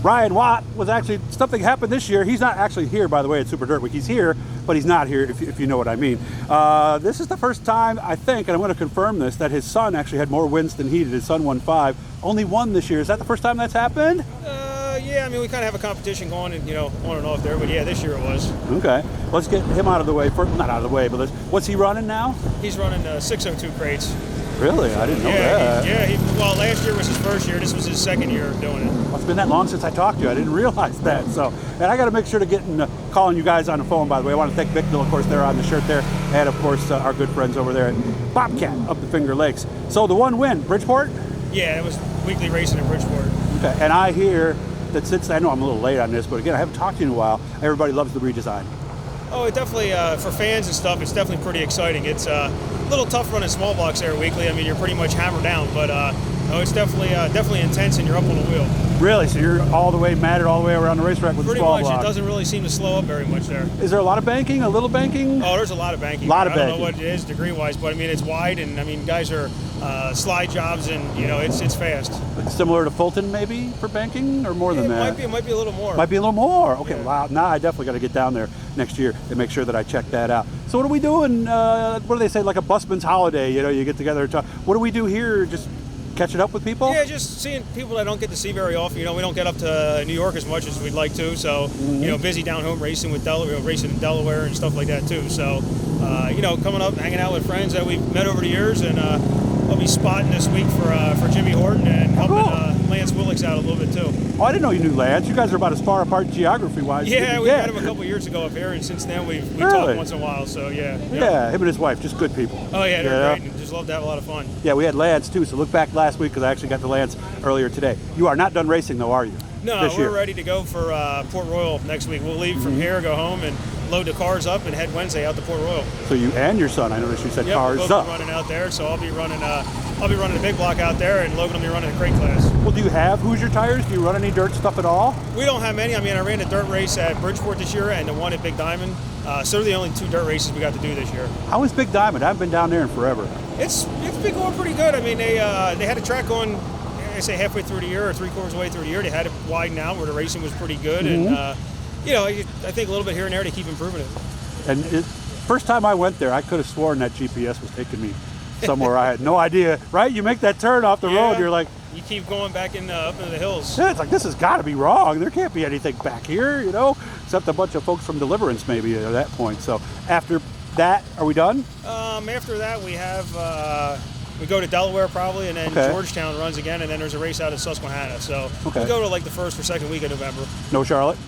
Ryan Watt was actually, something happened this year. He's not actually here, by the way, at Super Dirt Week. He's here, but he's not here, if you know what I mean. This is the first time, I think, and I'm going to confirm this, that his son actually had more wins than he did. His son won 5, only 1 this year. Is that the first time that's happened? Yeah, I mean, we kind of have a competition going, and on and off there, but yeah, this year it was. Okay, let's get him out of the way. Not out of the way, but what's he running now? He's running 602 crates. Really? I didn't know that. Well, last year was his first year. This was his second year of doing it. Well, it's been that long since I talked to you. I didn't realize that. So, and I got to make sure to get calling you guys on the phone, by the way. I want to thank Bicknell, of course, there on the shirt there. And, of course, our good friends over there at Bobcat up the Finger Lakes. So the one win, Bridgeport? Yeah, it was weekly racing in Bridgeport. Okay, and I hear that since, I know I'm a little late on this, but again, I haven't talked to you in a while, everybody loves the redesign. Oh, it definitely, for fans and stuff, it's definitely pretty exciting. It's a little tough running small blocks there weekly. I mean, you're pretty much hammered down, but it's definitely intense, and you're up on the wheel. Really? So you're all the way matted all the way around the racetrack with the small block? Pretty much. It doesn't really seem to slow up very much there. Is there a lot of banking? A little banking? Oh, there's a lot of banking. I don't know what it is degree-wise, but I mean, it's wide, and I mean, guys are slide jobs, and it's fast. Similar to Fulton, maybe, for banking, or more than that? It might be a little more. Might be a little more. Okay, yeah. Wow. Now I definitely got to get down there next year and make sure that I check that out. So what are we doing? What do they say? Like a busman's holiday? You get together and talk. What do we do here? Just catching up with people? Yeah, just seeing people I don't get to see very often. We don't get up to New York as much as we'd like to. So, busy down home racing with racing in Delaware and stuff like that too. So, coming up, hanging out with friends that we've met over the years, and I'll be spotting this week for Jimmy Horton and helping Lance Willix out a little bit too. Oh, I didn't know you knew Lance. You guys are about as far apart geography-wise. Yeah, we met him a couple years ago up here, and since then we talked once in a while. So yeah. Yeah, him and his wife, just good people. Oh yeah, they're great, and just love to have a lot of fun. Yeah, we had Lance too. So look back last week because I actually got to Lance earlier today. You are not done racing though, are you? No, we're ready to go for Port Royal next week. We'll leave from here, go home, and load the cars up and head Wednesday out to Port Royal. So you and your son, I noticed you said cars we'll up. Be running out there, so I'll be running the big block out there, and Logan will be running the crate class. Well, do you have Hoosier tires? Do you run any dirt stuff at all? We don't have many. I mean, I ran a dirt race at Bridgeport this year and the one at Big Diamond. So they're the only 2 dirt races we got to do this year. How is Big Diamond? I haven't been down there in forever. It's been going pretty good. I mean, they had a track going, I say halfway through the year or 3/4 way through the year. They had it widen out where the racing was pretty good, and I think a little bit here and there to keep improving it. And first time I went there, I could have sworn that GPS was taking me somewhere I had no idea. Right? You make that turn off the road, you're like, you keep going back up into the hills. Yeah, it's like, this has got to be wrong. There can't be anything back here, except a bunch of folks from Deliverance maybe at that point. So after that, are we done? After that, we have we go to Delaware probably, and then Georgetown runs again, and then there's a race out of Susquehanna. So we go to like the 1st or 2nd week of November. No Charlotte?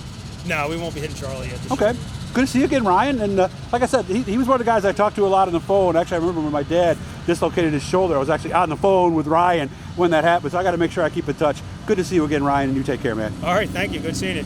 No, we won't be hitting Charlotte yet this year. Good to see you again, Ryan. And like I said, he was one of the guys I talked to a lot on the phone. Actually, I remember when my dad dislocated his shoulder, I was actually on the phone with Ryan when that happened. So I got to make sure I keep in touch. Good to see you again, Ryan, and you take care, man. All right, thank you. Good seeing you.